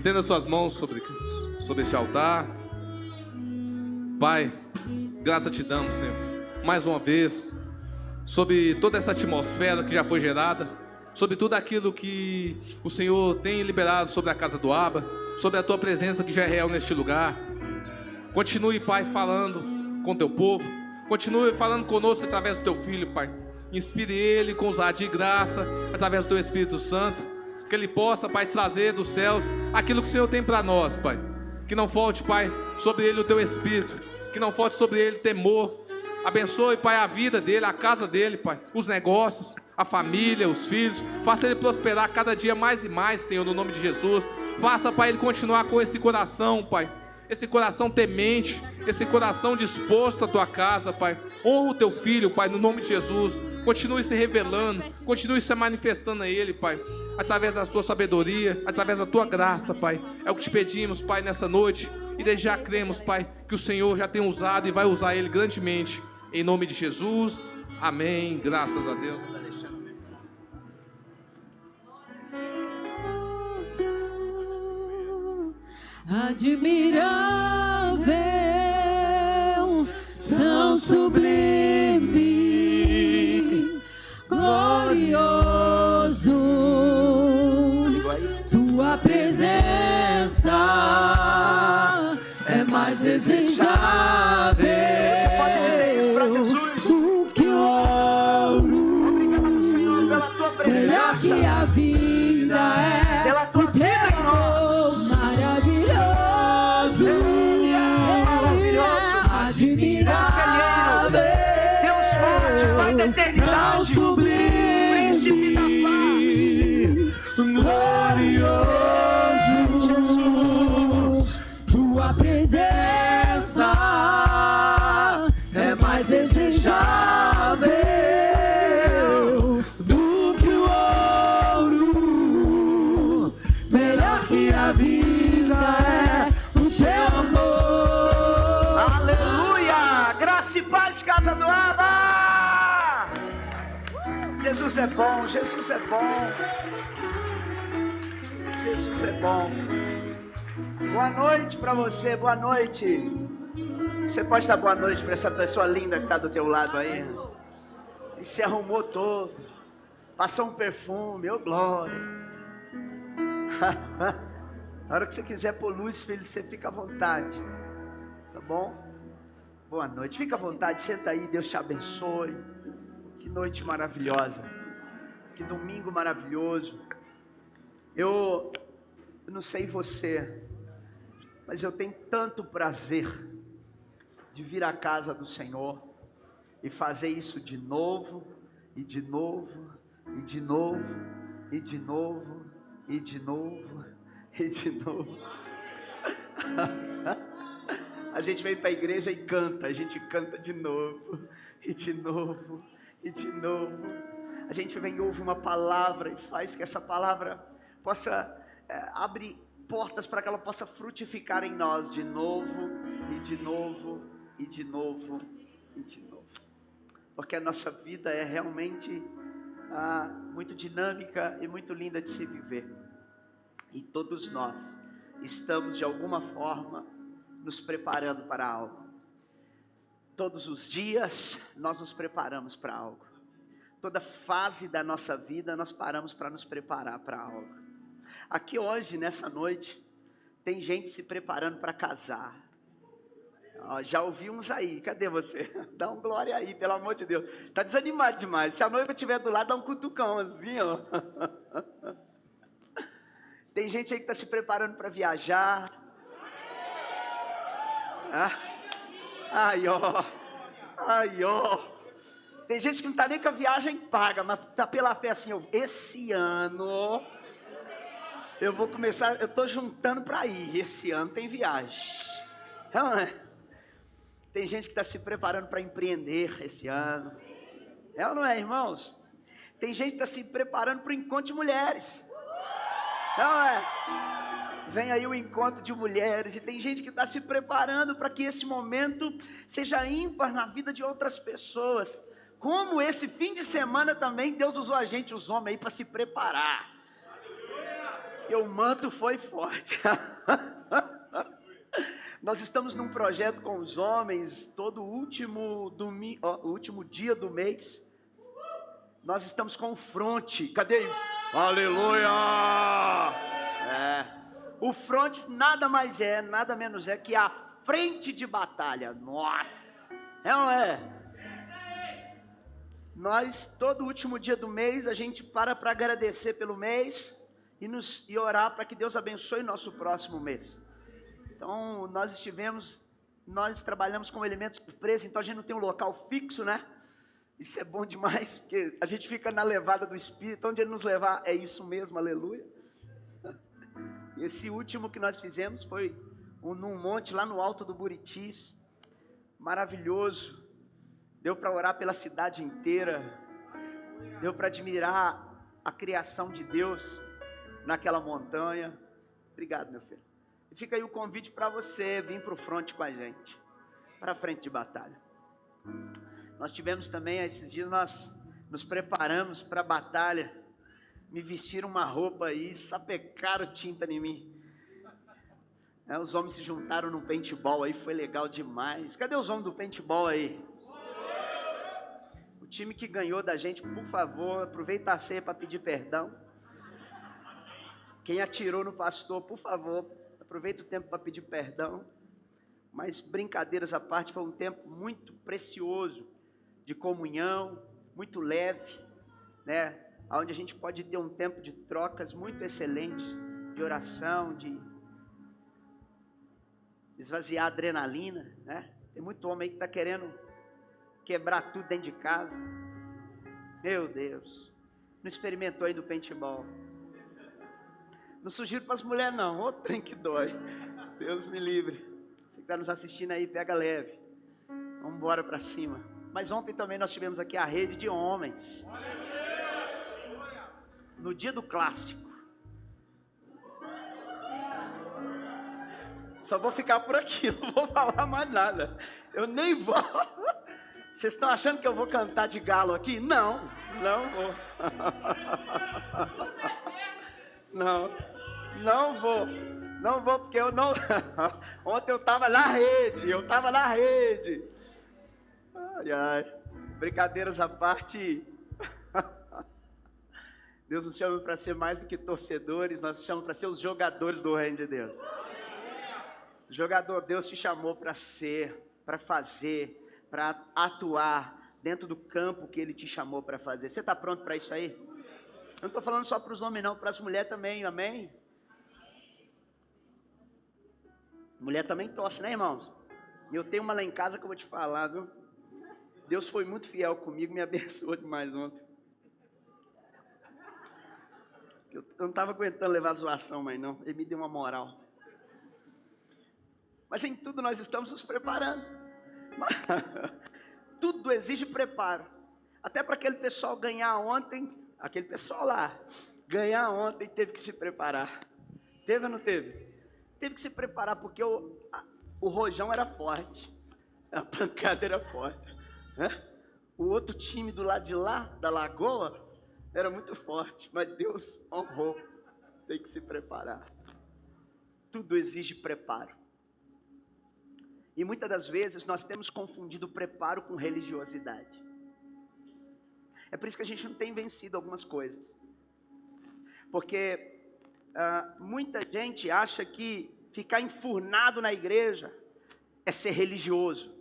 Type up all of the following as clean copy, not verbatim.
Estenda suas mãos sobre este altar. Pai, graça te damos, Senhor, mais uma vez, sobre toda essa atmosfera que já foi gerada, sobre tudo aquilo que o Senhor tem liberado sobre a casa do Abba, sobre a tua presença que já é real neste lugar. Continue, Pai, falando com teu povo, continue falando conosco através do teu Filho, Pai. Inspire ele com ousadia e graça, através do teu Espírito Santo, que ele possa, Pai, trazer dos céus aquilo que o Senhor tem para nós, Pai. Que não falte, Pai, sobre ele o teu Espírito, que não falte sobre ele temor. Abençoe, Pai, a vida dele, a casa dele, Pai, os negócios, a família, os filhos. Faça ele prosperar cada dia mais e mais, Senhor, no nome de Jesus. Faça, Pai, ele continuar com esse coração, Pai, esse coração temente, esse coração disposto à tua casa, Pai. Honra o teu filho, Pai, no nome de Jesus. Continue se revelando, continue se manifestando a ele, Pai, através da sua sabedoria, através da tua graça, Pai. É o que te pedimos, Pai, nessa noite. E desde já cremos, Pai, que o Senhor já tem usado e vai usar ele grandemente. Em nome de Jesus, amém. Graças a Deus. Admirável, tão sublime, glorioso, tua presença é mais desejável. Você pode dizer isso para Jesus. O que o ouro, obrigado, Senhor, pela tua presença, melhor que a vida é, pela tua vida em nós. Maravilhoso, maravilhoso, admirável, Deus forte, Pai da eternidade, Príncipe da paz, glorioso, Jesus, tua presença é mais desejável do que o ouro, melhor que a vida é o teu amor. Aleluia, graça e paz, casa do Abba. Jesus é bom, Jesus é bom, Jesus é bom. Boa noite para você, boa noite. Você pode dar boa noite para essa pessoa linda que está do teu lado aí. E se arrumou todo, passou um perfume, ô glória. Na hora que você quiser pôr luz, filho, você fica à vontade, tá bom? Boa noite, fica à vontade, senta aí, Deus te abençoe. Que noite maravilhosa, que domingo maravilhoso. Eu não sei você, mas eu tenho tanto prazer de vir à casa do Senhor e fazer isso de novo, e de novo, e de novo, e de novo, e de novo, e de novo. A gente vem para a igreja e canta, a gente canta de novo, e de novo, e de novo. A gente vem e ouve uma palavra e faz que essa palavra possa abrir portas para que ela possa frutificar em nós de novo, e de novo, e de novo, e de novo. Porque a nossa vida é realmente muito dinâmica e muito linda de se viver. E todos nós estamos de alguma forma nos preparando para algo. Todos os dias nós nos preparamos para algo. Toda fase da nossa vida nós paramos para nos preparar para algo. Aqui hoje, nessa noite, tem gente se preparando para casar. Já ouvi uns aí, cadê você? Dá um glória aí, pelo amor de Deus. Tá desanimado demais. Se a noiva estiver do lado, dá um cutucão assim, ó. Tem gente aí que está se preparando para viajar. Ai, ó. Ai, ó. Tem gente que não está nem com a viagem paga, mas está pela fé assim, ó. Esse ano eu vou começar, eu estou juntando para ir. Esse ano tem viagem. Não é? Tem gente que está se preparando para empreender esse ano. É ou não é, irmãos? Tem gente que está se preparando para o encontro de mulheres. Não é? Vem aí o encontro de mulheres. E tem gente que está se preparando para que esse momento seja ímpar na vida de outras pessoas. Como esse fim de semana também, Deus usou a gente, os homens aí, para se preparar. E o manto foi forte. Nós estamos num projeto com os homens, todo último domingo, o último dia do mês. Nós estamos com o fronte. Cadê? Aleluia! O fronte nada mais é, nada menos é que a frente de batalha. Nossa! É ou não é? Nós, todo último dia do mês, a gente para agradecer pelo mês e orar para que Deus abençoe nosso próximo mês. Então, nós trabalhamos com elementos surpresa, então a gente não tem um local fixo, né? Isso é bom demais, porque a gente fica na levada do Espírito, onde Ele nos levar, é isso mesmo, aleluia. E esse último que nós fizemos foi num monte lá no alto do Buritis, maravilhoso. Deu para orar pela cidade inteira, deu para admirar a criação de Deus naquela montanha. Obrigado, meu filho. E fica aí o convite para você vir para o fronte com a gente, para a frente de batalha. Nós tivemos também, esses dias nós nos preparamos para a batalha, me vestiram uma roupa aí, sapecaram tinta em mim. Os homens se juntaram no paintball aí, foi legal demais. Cadê os homens do paintball aí? O time que ganhou da gente, por favor, aproveita a ceia para pedir perdão. Quem atirou no pastor, por favor, aproveita o tempo para pedir perdão. Mas brincadeiras à parte, foi um tempo muito precioso de comunhão, muito leve, né? Onde a gente pode ter um tempo de trocas muito excelente, de oração, de esvaziar a adrenalina, né? Tem muito homem aí que está querendo quebrar tudo dentro de casa. Meu Deus, não experimentou aí do paintball. Não sugiro para as mulheres não, outro trem que dói. Deus me livre. Você que está nos assistindo aí, pega leve. Vamos embora para cima. Mas ontem também nós tivemos aqui a rede de homens. No dia do clássico. Só vou ficar por aqui, não vou falar mais nada. Eu nem vou. Vocês estão achando que eu vou cantar de galo aqui? Não, não vou. Não vou. Não vou, porque eu não... Ontem eu estava na rede, Ai, ai. Brincadeiras à parte. Deus nos chama para ser mais do que torcedores, nós nos chamamos para ser os jogadores do reino de Deus. Jogador, Deus te chamou para ser, para fazer, para atuar dentro do campo que Ele te chamou para fazer. Você está pronto para isso aí? Eu não estou falando só para os homens não, para as mulheres também, amém? Mulher também tosse, né, irmãos? E eu tenho uma lá em casa que eu vou te falar, viu? Deus foi muito fiel comigo, me abençoou demais ontem. Eu não estava aguentando levar zoação, mas não, Ele me deu uma moral. Mas em tudo nós estamos nos preparando. Tudo exige preparo. Até para aquele pessoal ganhar ontem, aquele pessoal lá, ganhar ontem teve que se preparar. Teve ou não teve? Teve que se preparar porque o rojão era forte, a pancada era forte, né? O outro time do lado de lá, da lagoa, era muito forte, mas Deus honrou. Tem que se preparar. Tudo exige preparo. E muitas das vezes nós temos confundido preparo com religiosidade. É por isso que a gente não tem vencido algumas coisas. Porque muita gente acha que ficar enfurnado na igreja é ser religioso.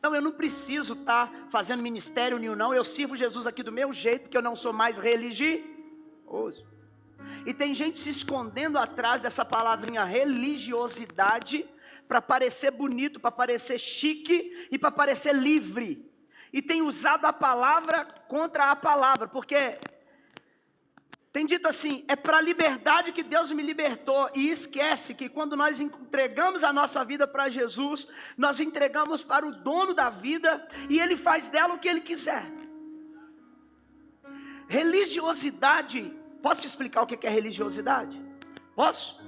Não, eu não preciso estar fazendo ministério nenhum não, eu sirvo Jesus aqui do meu jeito, porque eu não sou mais religioso. E tem gente se escondendo atrás dessa palavrinha religiosidade, para parecer bonito, para parecer chique e para parecer livre. E tem usado a palavra contra a palavra, porque tem dito assim, é para a liberdade que Deus me libertou, e esquece que quando nós entregamos a nossa vida para Jesus, nós entregamos para o dono da vida, e Ele faz dela o que Ele quiser. Religiosidade, posso te explicar o que é religiosidade? Posso?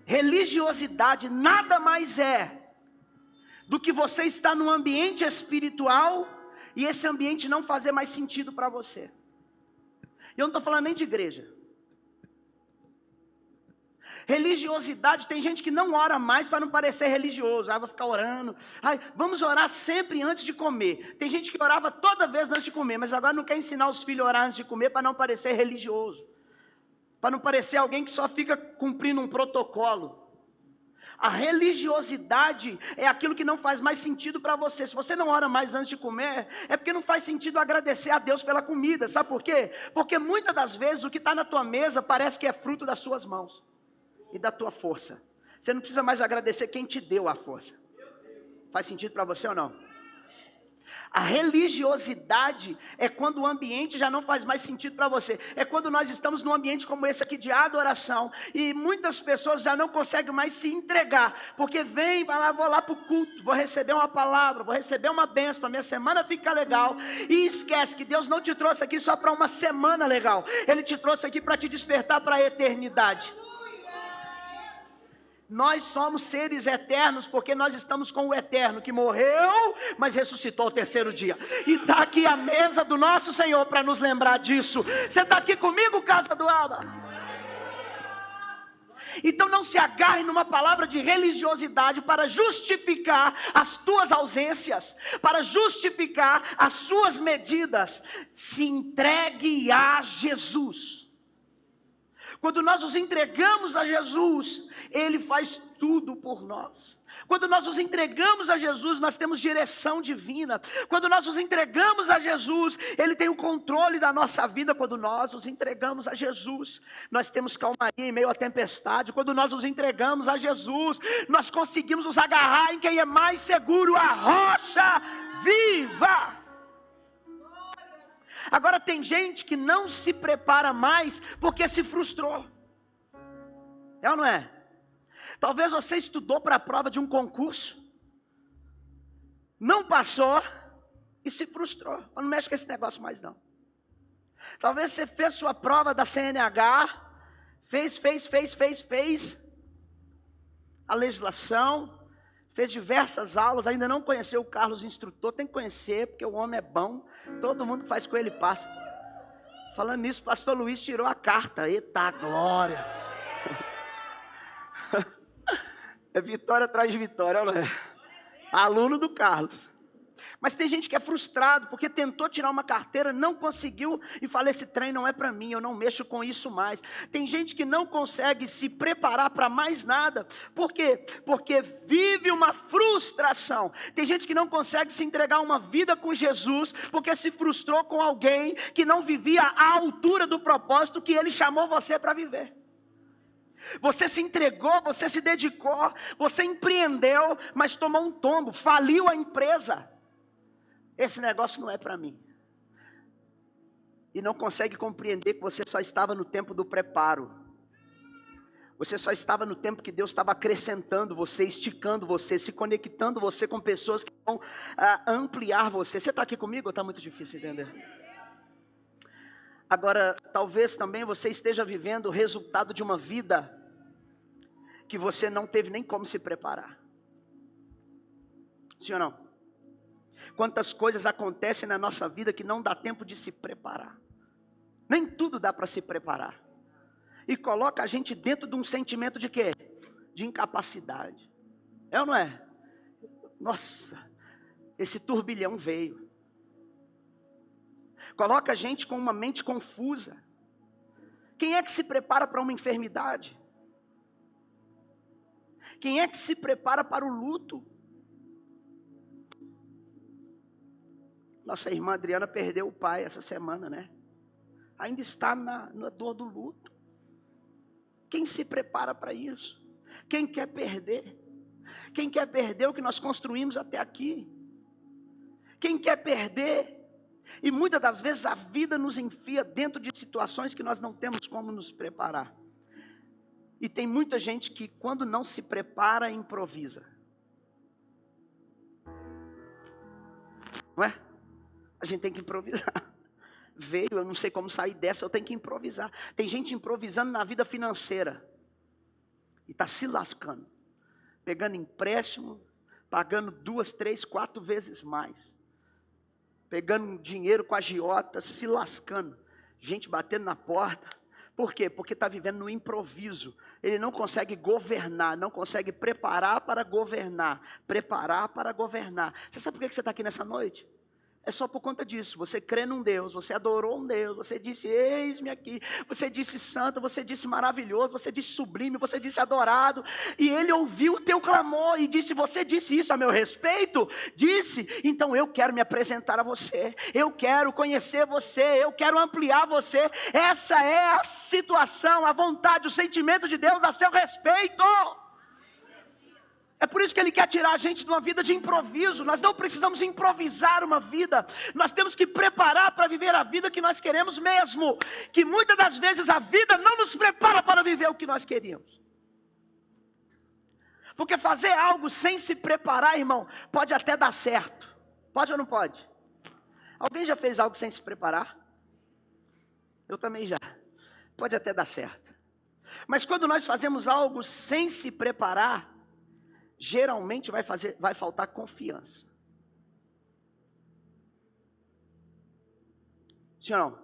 Religiosidade nada mais é do que você estar num ambiente espiritual e esse ambiente não fazer mais sentido para você. Eu não estou falando nem de igreja. Religiosidade, tem gente que não ora mais para não parecer religioso. Vai ficar orando. Vamos orar sempre antes de comer. Tem gente que orava toda vez antes de comer, mas agora não quer ensinar os filhos a orar antes de comer para não parecer religioso. Para não parecer alguém que só fica cumprindo um protocolo. A religiosidade é aquilo que não faz mais sentido para você. Se você não ora mais antes de comer, é porque não faz sentido agradecer a Deus pela comida. Sabe por quê? Porque muitas das vezes o que está na tua mesa parece que é fruto das suas mãos e da tua força. Você não precisa mais agradecer quem te deu a força. Faz sentido para você ou não? A religiosidade é quando o ambiente já não faz mais sentido para você. É quando nós estamos num ambiente como esse aqui de adoração e muitas pessoas já não conseguem mais se entregar, porque vem, vai lá, vou lá para o culto, vou receber uma palavra, vou receber uma bênção, para minha semana ficar legal, e esquece que Deus não te trouxe aqui só para uma semana legal, Ele te trouxe aqui para te despertar para a eternidade. Nós somos seres eternos porque nós estamos com o eterno que morreu, mas ressuscitou ao terceiro dia. E está aqui a mesa do nosso Senhor para nos lembrar disso. Você está aqui comigo, casa do Abba? Então não se agarre numa palavra de religiosidade para justificar as tuas ausências, para justificar as suas medidas. Se entregue a Jesus. Quando nós nos entregamos a Jesus, Ele faz tudo por nós. Quando nós nos entregamos a Jesus, nós temos direção divina. Quando nós nos entregamos a Jesus, Ele tem o controle da nossa vida. Quando nós nos entregamos a Jesus, nós temos calmaria em meio à tempestade. Quando nós nos entregamos a Jesus, nós conseguimos nos agarrar em quem é mais seguro, a rocha viva. Agora tem gente que não se prepara mais porque se frustrou. É ou não é? Talvez você estudou para a prova de um concurso, não passou e se frustrou. Não mexe com esse negócio mais não. Talvez você fez sua prova da CNH, fez a legislação, fez diversas aulas, ainda não conheceu o Carlos instrutor, tem que conhecer, porque o homem é bom, todo mundo que faz com ele passa. Falando nisso, o pastor Luiz tirou a carta, eita glória! É vitória atrás de vitória, não é? Aluno do Carlos. Mas tem gente que é frustrado, porque tentou tirar uma carteira, não conseguiu, e fala, esse trem não é para mim, eu não mexo com isso mais. Tem gente que não consegue se preparar para mais nada. Por quê? Porque vive uma frustração. Tem gente que não consegue se entregar uma vida com Jesus, porque se frustrou com alguém que não vivia à altura do propósito que Ele chamou você para viver. Você se entregou, você se dedicou, você empreendeu, mas tomou um tombo, faliu a empresa. Esse negócio não é para mim. E não consegue compreender que você só estava no tempo do preparo. Você só estava no tempo que Deus estava acrescentando você, esticando você, se conectando você com pessoas que vão ampliar você. Você está aqui comigo ou está muito difícil entender? Agora, talvez também você esteja vivendo o resultado de uma vida que você não teve nem como se preparar. Sim ou não? Quantas coisas acontecem na nossa vida que não dá tempo de se preparar. Nem tudo dá para se preparar. E coloca a gente dentro de um sentimento de quê? De incapacidade. É ou não é? Nossa, esse turbilhão veio. Coloca a gente com uma mente confusa. Quem é que se prepara para uma enfermidade? Quem é que se prepara para o luto? Nossa irmã Adriana perdeu o pai essa semana, né? Ainda está na dor do luto. Quem se prepara para isso? Quem quer perder? Quem quer perder o que nós construímos até aqui? Quem quer perder? E muitas das vezes a vida nos enfia dentro de situações que nós não temos como nos preparar. E tem muita gente que quando não se prepara, improvisa. Não é? A gente tem que improvisar. Veio, eu não sei como sair dessa, eu tenho que improvisar. Tem gente improvisando na vida financeira. E está se lascando. Pegando empréstimo, pagando 2, 3, 4 vezes mais. Pegando dinheiro com agiota, se lascando. Gente batendo na porta. Por quê? Porque está vivendo no improviso. Ele não consegue governar, não consegue preparar para governar. Preparar para governar. Você sabe por que você está aqui nessa noite? É só por conta disso. Você crê num Deus, você adorou um Deus, você disse, eis-me aqui. Você disse santo, você disse maravilhoso, você disse sublime, você disse adorado. E Ele ouviu o teu clamor e disse, você disse isso a meu respeito? Disse, então eu quero me apresentar a você. Eu quero conhecer você, eu quero ampliar você. Essa é a situação, a vontade, o sentimento de Deus a seu respeito. É por isso que Ele quer tirar a gente de uma vida de improviso. Nós não precisamos improvisar uma vida. Nós temos que preparar para viver a vida que nós queremos mesmo. Que muitas das vezes a vida não nos prepara para viver o que nós queríamos. Porque fazer algo sem se preparar, irmão, pode até dar certo. Pode ou não pode? Alguém já fez algo sem se preparar? Eu também já. Pode até dar certo. Mas quando nós fazemos algo sem se preparar, geralmente vai faltar confiança. Sim ou não?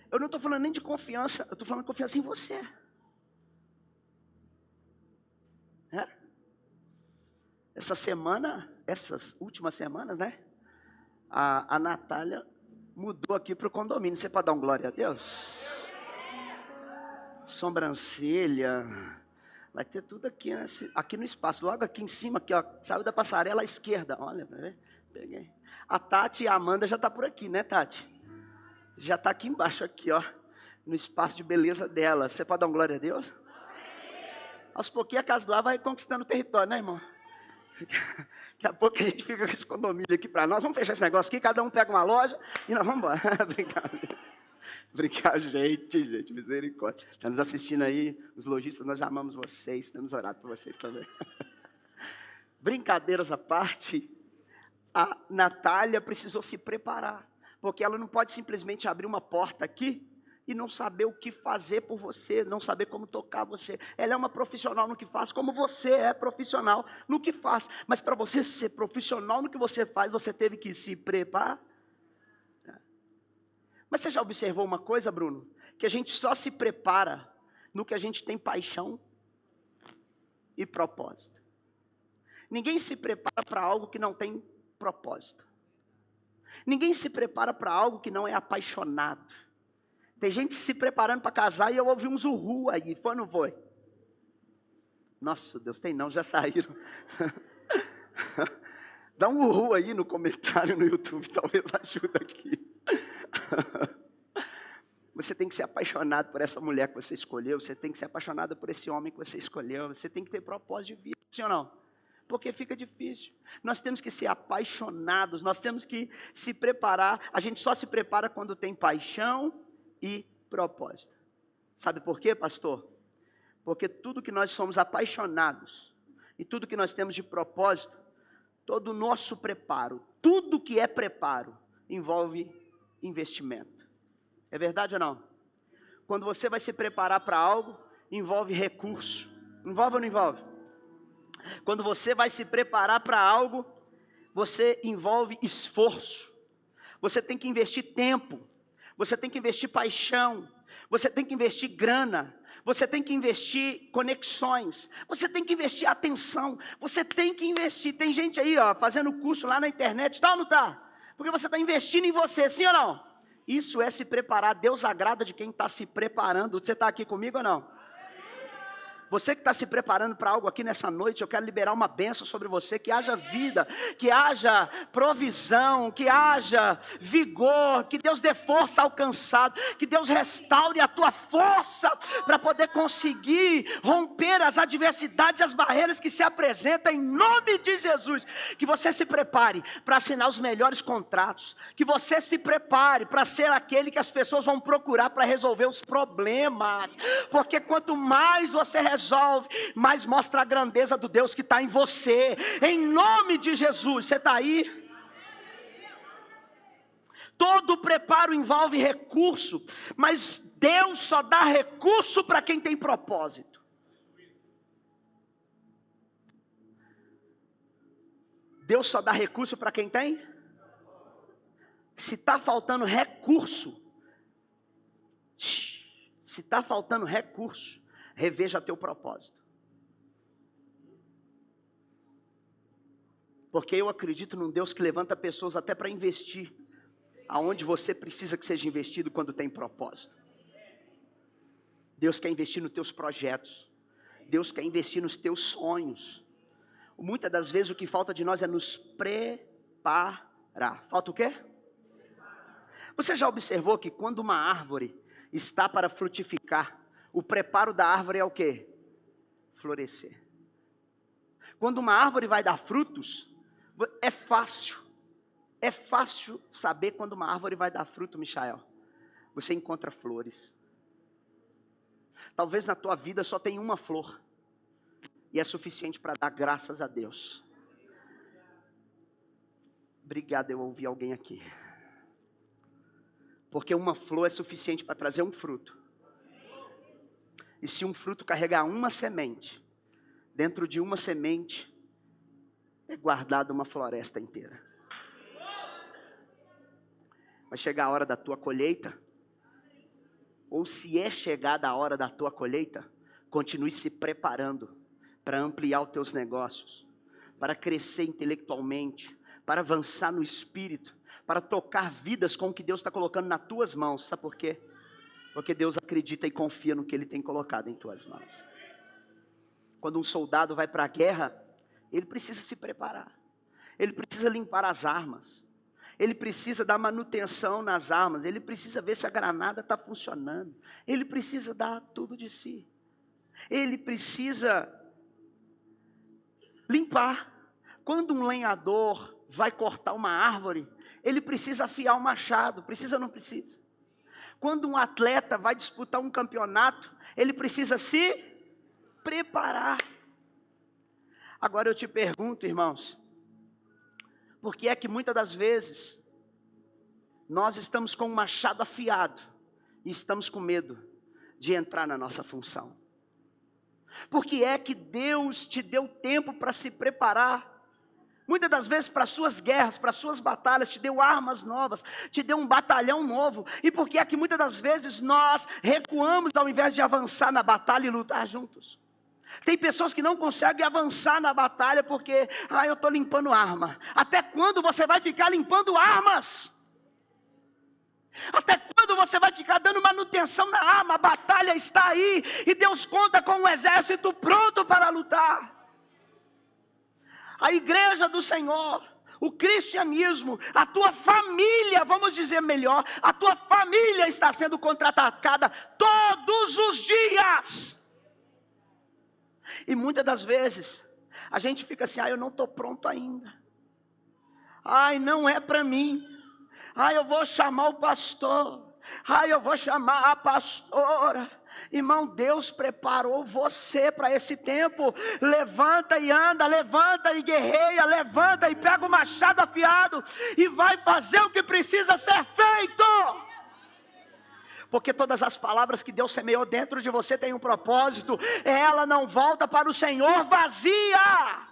Eu não estou falando nem de confiança, eu estou falando de confiança em você. Essas últimas semanas, né? A Natália mudou aqui para o condomínio. Você pode dar um glória a Deus? Sobrancelha. Vai ter tudo aqui, né? Aqui no espaço, logo aqui em cima, aqui, ó, saiu da passarela à esquerda. Olha, peguei. A Tati e a Amanda já estão por aqui, né, Tati? Já está aqui embaixo, aqui, ó, no espaço de beleza dela. Você pode dar um glória a Deus? Aos pouquinhos a casa do ar vai conquistando o território, né, irmão? Daqui a pouco a gente fica com esse condomínio aqui para nós. Vamos fechar esse negócio aqui, cada um pega uma loja e nós vamos embora. Brincar, gente, misericórdia. Está nos assistindo aí, os lojistas, nós amamos vocês, temos orado por vocês também. Brincadeiras à parte, a Natália precisou se preparar, porque ela não pode simplesmente abrir uma porta aqui e não saber o que fazer por você, não saber como tocar você. Ela é uma profissional no que faz, como você é profissional no que faz. Mas para você ser profissional no que você faz, você teve que se preparar. Mas você já observou uma coisa, Bruno? Que a gente só se prepara no que a gente tem paixão e propósito. Ninguém se prepara para algo que não tem propósito. Ninguém se prepara para algo que não é apaixonado. Tem gente se preparando para casar e eu ouvi uns uhul aí, foi ou não foi? Nossa, Deus, tem não, já saíram. Dá um uhul aí no comentário no YouTube, talvez ajude aqui. Você tem que ser apaixonado por essa mulher que você escolheu, você tem que ser apaixonado por esse homem que você escolheu, você tem que ter propósito de vida, sim ou não? Porque fica difícil. Nós temos que ser apaixonados, nós temos que se preparar. A gente só se prepara quando tem paixão e propósito. Sabe por quê, pastor? Porque tudo que nós somos apaixonados e tudo que nós temos de propósito, todo o nosso preparo, tudo que é preparo, envolve investimento. É verdade ou não? Quando você vai se preparar para algo, envolve recurso. Envolve ou não envolve? Quando você vai se preparar para algo, você envolve esforço. Você tem que investir tempo. Você tem que investir paixão. Você tem que investir grana. Você tem que investir conexões. Você tem que investir atenção. Você tem que investir. Tem gente aí, ó, fazendo curso lá na internet. Tá ou não tá? Porque você está investindo em você, sim ou não? Isso é se preparar. Deus agrada de quem está se preparando. Você está aqui comigo ou não? Você que está se preparando para algo aqui nessa noite, eu quero liberar uma bênção sobre você, que haja vida, que haja provisão, que haja vigor, que Deus dê força ao cansado, que Deus restaure a tua força, para poder conseguir romper as adversidades e as barreiras que se apresentam em nome de Jesus. Que você se prepare para assinar os melhores contratos, que você se prepare para ser aquele que as pessoas vão procurar para resolver os problemas, porque quanto mais você resolve, mas mostra a grandeza do Deus que está em você, em nome de Jesus. Você está aí? Todo preparo envolve recurso, mas Deus só dá recurso para quem tem propósito. Deus só dá recurso para quem tem? Se está faltando recurso, Se está faltando recurso, reveja teu propósito. Porque eu acredito num Deus que levanta pessoas até para investir aonde você precisa que seja investido quando tem propósito. Deus quer investir nos teus projetos. Deus quer investir nos teus sonhos. Muitas das vezes o que falta de nós é nos preparar. Falta o quê? Você já observou que quando uma árvore está para frutificar, o preparo da árvore é o quê? Florescer. Quando uma árvore vai dar frutos, é fácil saber quando uma árvore vai dar fruto, Michael. Você encontra flores. Talvez na tua vida só tenha uma flor, e é suficiente para dar graças a Deus. Obrigado, eu ouvi alguém aqui. Porque uma flor é suficiente para trazer um fruto. E se um fruto carregar uma semente, dentro de uma semente é guardada uma floresta inteira. Vai chegar a hora da tua colheita, ou se é chegada a hora da tua colheita, continue se preparando para ampliar os teus negócios, para crescer intelectualmente, para avançar no espírito, para tocar vidas com o que Deus está colocando nas tuas mãos. Sabe por quê? Porque Deus acredita e confia no que Ele tem colocado em tuas mãos. Quando um soldado vai para a guerra, ele precisa se preparar. Ele precisa limpar as armas. Ele precisa dar manutenção nas armas. Ele precisa ver se a granada está funcionando. Ele precisa dar tudo de si. Ele precisa limpar. Quando um lenhador vai cortar uma árvore, ele precisa afiar o machado. Precisa ou não precisa? Quando um atleta vai disputar um campeonato, ele precisa se preparar. Agora eu te pergunto, irmãos, por que é que muitas das vezes nós estamos com um machado afiado e estamos com medo de entrar na nossa função? Por que é que Deus te deu tempo para se preparar? Muitas das vezes para as suas guerras, para as suas batalhas, te deu armas novas, te deu um batalhão novo. E por que é que muitas das vezes nós recuamos ao invés de avançar na batalha e lutar juntos? Tem pessoas que não conseguem avançar na batalha porque, eu estou limpando arma. Até quando você vai ficar limpando armas? Até quando você vai ficar dando manutenção na arma? A batalha está aí e Deus conta com um exército pronto para lutar. A igreja do Senhor, o cristianismo, a tua família, vamos dizer melhor, a tua família está sendo contra-atacada todos os dias. E muitas das vezes, a gente fica assim, eu não estou pronto ainda. Não é para mim. Eu vou chamar o pastor. Eu vou chamar a pastora. Irmão, Deus preparou você para esse tempo. Levanta e anda, levanta e guerreia, levanta e pega o machado afiado e vai fazer o que precisa ser feito. Porque todas as palavras que Deus semeou dentro de você têm um propósito. Ela não volta para o Senhor vazia.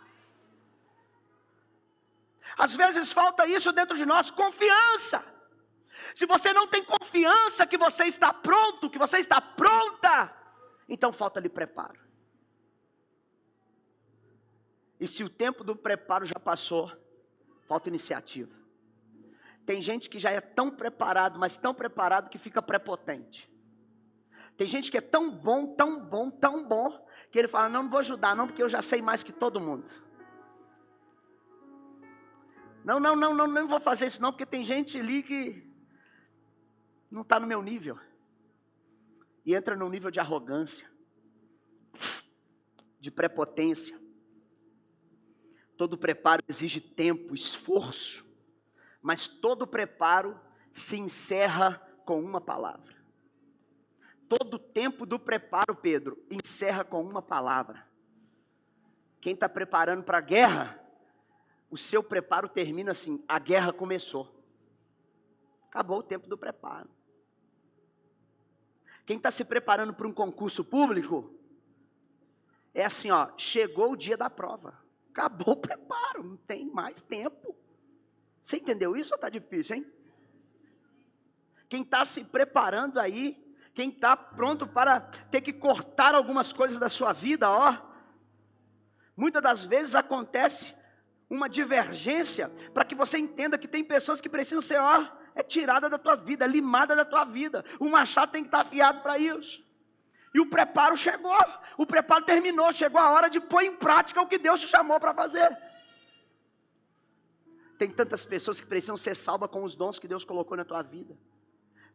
Às vezes falta isso dentro de nós, confiança. Se você não tem confiança que você está pronto, que você está pronta, então falta-lhe preparo. E se o tempo do preparo já passou, falta iniciativa. Tem gente que já é tão preparado, mas tão preparado que fica prepotente. Tem gente que é tão bom, que ele fala, não vou ajudar não, porque eu já sei mais que todo mundo. Não vou fazer isso não, porque tem gente ali que não está no meu nível. E entra num nível de arrogância, de prepotência. Todo preparo exige tempo, esforço. Mas todo preparo se encerra com uma palavra. Todo tempo do preparo, Pedro, encerra com uma palavra. Quem está preparando para a guerra, o seu preparo termina assim, a guerra começou. Acabou o tempo do preparo. Quem está se preparando para um concurso público, é assim, chegou o dia da prova. Acabou o preparo, não tem mais tempo. Você entendeu isso ou está difícil, hein? Quem está se preparando aí, quem está pronto para ter que cortar algumas coisas da sua vida, muitas das vezes acontece uma divergência, para que você entenda que tem pessoas que precisam ser, tirada da tua vida, limada da tua vida. O machado tem que estar afiado para isso. E o preparo chegou, o preparo terminou, chegou a hora de pôr em prática o que Deus te chamou para fazer. Tem tantas pessoas que precisam ser salvas com os dons que Deus colocou na tua vida.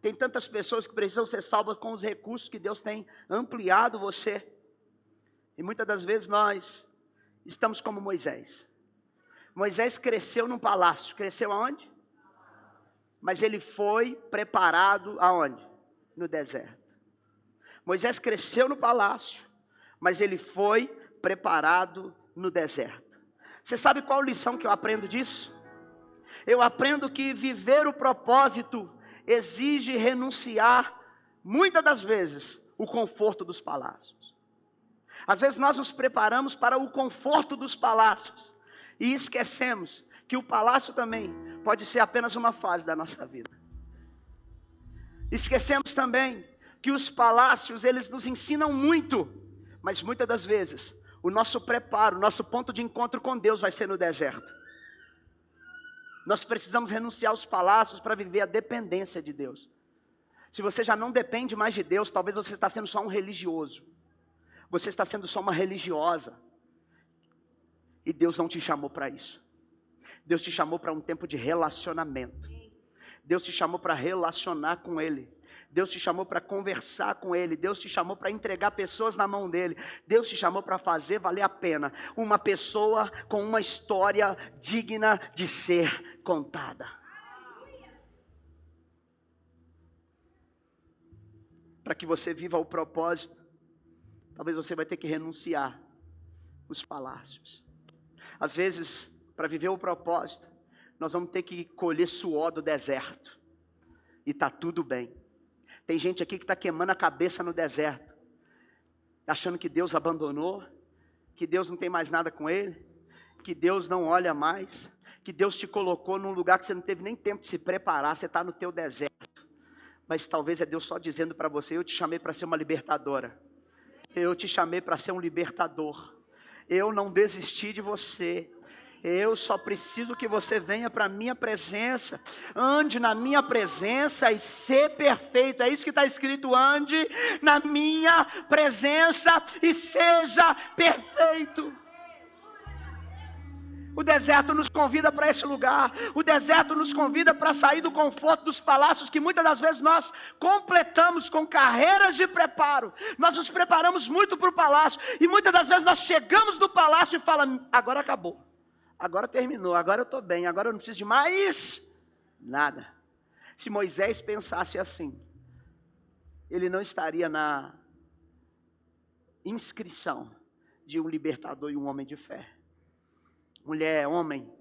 Tem tantas pessoas que precisam ser salvas com os recursos que Deus tem ampliado você. E muitas das vezes nós estamos como Moisés. Moisés cresceu num palácio. Cresceu aonde? Mas ele foi preparado aonde? No deserto. Moisés cresceu no palácio, mas ele foi preparado no deserto. Você sabe qual lição que eu aprendo disso? Eu aprendo que viver o propósito exige renunciar, muitas das vezes, o conforto dos palácios. Às vezes nós nos preparamos para o conforto dos palácios e esquecemos que o palácio também pode ser apenas uma fase da nossa vida. Esquecemos também que os palácios, eles nos ensinam muito, mas muitas das vezes o nosso preparo, o nosso ponto de encontro com Deus vai ser no deserto. Nós precisamos renunciar aos palácios para viver a dependência de Deus. Se você já não depende mais de Deus, talvez você está sendo só um religioso. Você está sendo só uma religiosa. E Deus não te chamou para isso. Deus te chamou para um tempo de relacionamento. Deus te chamou para relacionar com Ele. Deus te chamou para conversar com Ele. Deus te chamou para entregar pessoas na mão dEle. Deus te chamou para fazer valer a pena uma pessoa com uma história digna de ser contada. Para que você viva o propósito, talvez você vai ter que renunciar os palácios. Às vezes, para viver o propósito, nós vamos ter que colher suor do deserto. E está tudo bem. Tem gente aqui que está queimando a cabeça no deserto, achando que Deus abandonou, que Deus não tem mais nada com ele, que Deus não olha mais, que Deus te colocou num lugar que você não teve nem tempo de se preparar, você está no teu deserto. Mas talvez é Deus só dizendo para você: eu te chamei para ser uma libertadora, eu te chamei para ser um libertador, eu não desisti de você. Eu só preciso que você venha para a minha presença, ande na minha presença e ser perfeito. É isso que está escrito: ande na minha presença e seja perfeito. O deserto nos convida para esse lugar. O deserto nos convida para sair do conforto dos palácios que muitas das vezes nós completamos com carreiras de preparo. Nós nos preparamos muito para o palácio e muitas das vezes nós chegamos no palácio e falamos: agora acabou. Agora terminou, agora eu estou bem, agora eu não preciso de mais nada. Se Moisés pensasse assim, ele não estaria na inscrição de um libertador e um homem de fé. Mulher, homem,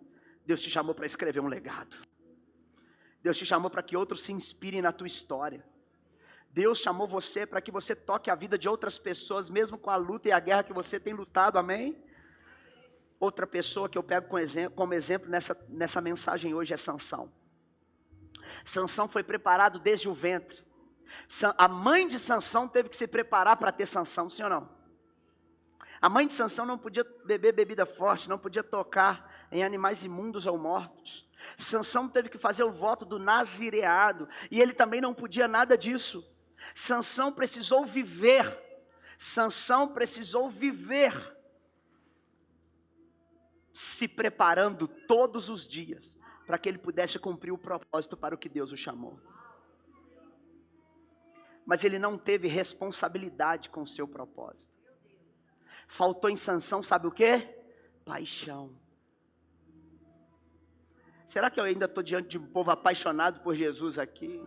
Deus te chamou para escrever um legado. Deus te chamou para que outros se inspirem na tua história. Deus chamou você para que você toque a vida de outras pessoas, mesmo com a luta e a guerra que você tem lutado, amém? Outra pessoa que eu pego como exemplo nessa mensagem hoje é Sansão. Sansão foi preparado desde o ventre. A mãe de Sansão teve que se preparar para ter Sansão, sim ou não? A mãe de Sansão não podia beber bebida forte, não podia tocar em animais imundos ou mortos. Sansão teve que fazer o voto do nazireado, e ele também não podia nada disso. Sansão precisou viver. Sansão precisou viver, se preparando todos os dias, para que ele pudesse cumprir o propósito para o que Deus o chamou. Mas ele não teve responsabilidade com o seu propósito. Faltou em Sansão, sabe o quê? Paixão. Será que eu ainda estou diante de um povo apaixonado por Jesus aqui?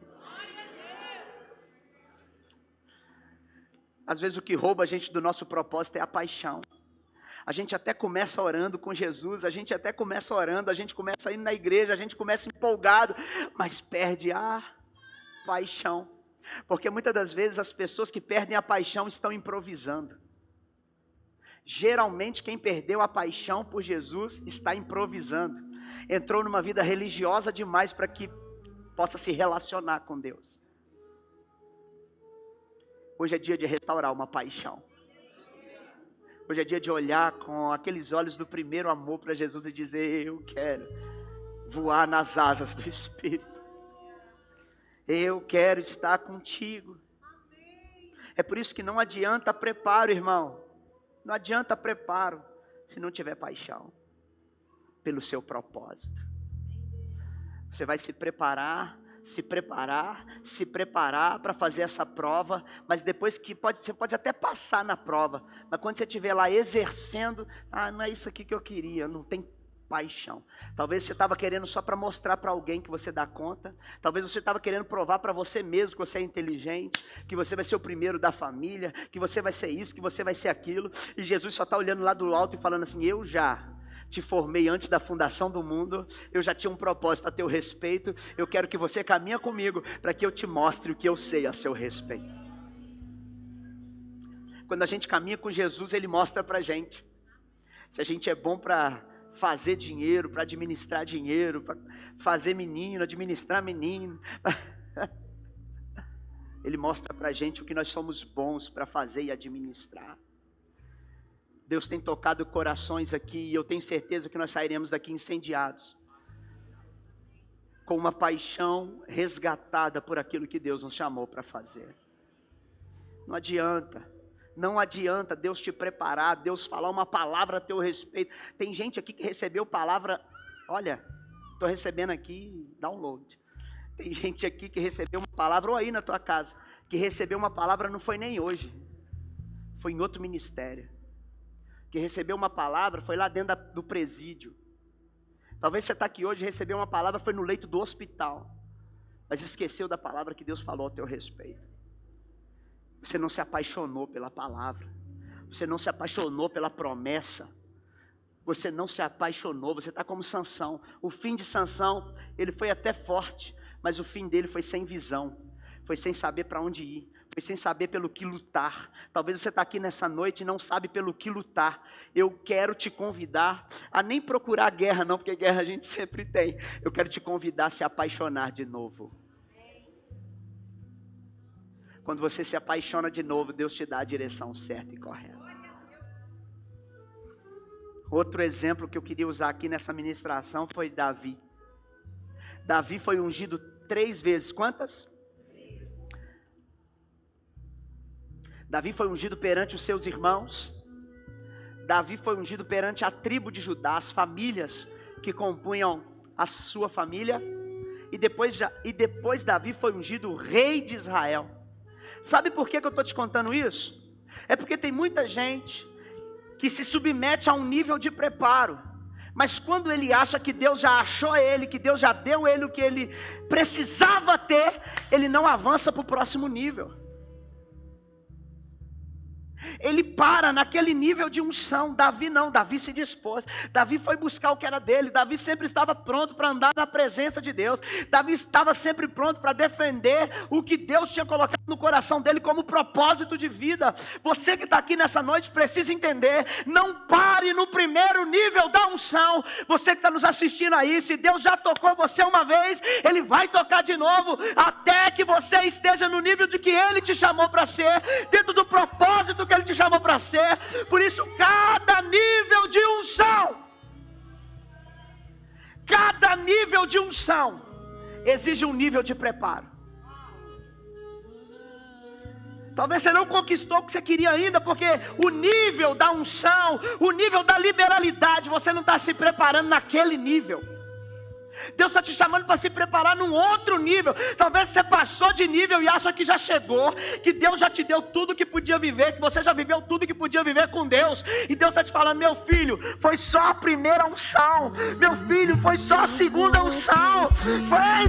Às vezes o que rouba a gente do nosso propósito é a paixão. A gente até começa orando com Jesus, a gente até começa orando, a gente começa indo na igreja, a gente começa empolgado, mas perde a paixão. Porque muitas das vezes as pessoas que perdem a paixão estão improvisando. Geralmente quem perdeu a paixão por Jesus está improvisando. Entrou numa vida religiosa demais para que possa se relacionar com Deus. Hoje é dia de restaurar uma paixão. Hoje é dia de olhar com aqueles olhos do primeiro amor para Jesus e dizer: eu quero voar nas asas do Espírito. Eu quero estar contigo. É por isso que não adianta preparo, irmão. Não adianta preparo se não tiver paixão pelo seu propósito. Você vai se preparar para fazer essa prova, mas depois que você pode até passar na prova, mas quando você estiver lá exercendo, não é isso aqui que eu queria, não tem paixão. Talvez você estava querendo só para mostrar para alguém que você dá conta, talvez você estava querendo provar para você mesmo que você é inteligente, que você vai ser o primeiro da família, que você vai ser isso, que você vai ser aquilo, e Jesus só está olhando lá do alto e falando assim: eu já te formei antes da fundação do mundo, eu já tinha um propósito a teu respeito, eu quero que você caminhe comigo, para que eu te mostre o que eu sei a seu respeito. Quando a gente caminha com Jesus, Ele mostra para a gente, se a gente é bom para fazer dinheiro, para administrar dinheiro, para fazer menino, administrar menino, Ele mostra para a gente o que nós somos bons para fazer e administrar. Deus tem tocado corações aqui, e eu tenho certeza que nós sairemos daqui incendiados, com uma paixão resgatada por aquilo que Deus nos chamou para fazer. Não adianta Deus te preparar, Deus falar uma palavra a teu respeito. Tem gente aqui que recebeu palavra, olha, estou recebendo aqui download. Tem gente aqui que recebeu uma palavra, ou aí na tua casa, que recebeu uma palavra não foi nem hoje, foi em outro ministério. Que recebeu uma palavra, foi lá dentro do presídio. Talvez você está aqui hoje e recebeu uma palavra, foi no leito do hospital, mas esqueceu da palavra que Deus falou a teu respeito. Você não se apaixonou pela palavra, você não se apaixonou pela promessa, você não se apaixonou, você está como Sansão. O fim de Sansão, ele foi até forte, mas o fim dele foi sem visão, foi sem saber para onde ir, foi sem saber pelo que lutar. Talvez você está aqui nessa noite e não sabe pelo que lutar. Eu quero te convidar a nem procurar guerra não, porque guerra a gente sempre tem. Eu quero te convidar a se apaixonar de novo. Quando você se apaixona de novo, Deus te dá a direção certa e correta. Outro exemplo que eu queria usar aqui nessa ministração foi Davi. Davi foi ungido 3 vezes. Quantas? Davi foi ungido perante os seus irmãos. Davi foi ungido perante a tribo de Judá, as famílias que compunham a sua família. E depois Davi foi ungido rei de Israel. Sabe por que eu estou te contando isso? É porque tem muita gente que se submete a um nível de preparo, mas quando ele acha que Deus já achou ele, que Deus já deu ele o que ele precisava ter, ele não avança para o próximo nível. Ele para naquele nível de unção. Davi não, Davi se dispôs, Davi foi buscar o que era dele, Davi sempre estava pronto para andar na presença de Deus, Davi estava sempre pronto para defender o que Deus tinha colocado no coração dele como propósito de vida. Você que está aqui nessa noite precisa entender, não pare no primeiro nível da unção. Você que está nos assistindo aí, se Deus já tocou você uma vez, Ele vai tocar de novo, até que você esteja no nível de que Ele te chamou para ser, dentro do propósito que Ele te chamou para ser. Por isso, cada nível de unção exige um nível de preparo. Talvez você não conquistou o que você queria ainda, porque o nível da unção, o nível da liberalidade, você não está se preparando naquele nível. Deus está te chamando para se preparar num outro nível. Talvez você passou de nível e acha que já chegou, que Deus já te deu tudo que podia viver, que você já viveu tudo que podia viver com Deus. E Deus está te falando: meu filho, foi só a primeira unção, meu filho, foi só a segunda unção.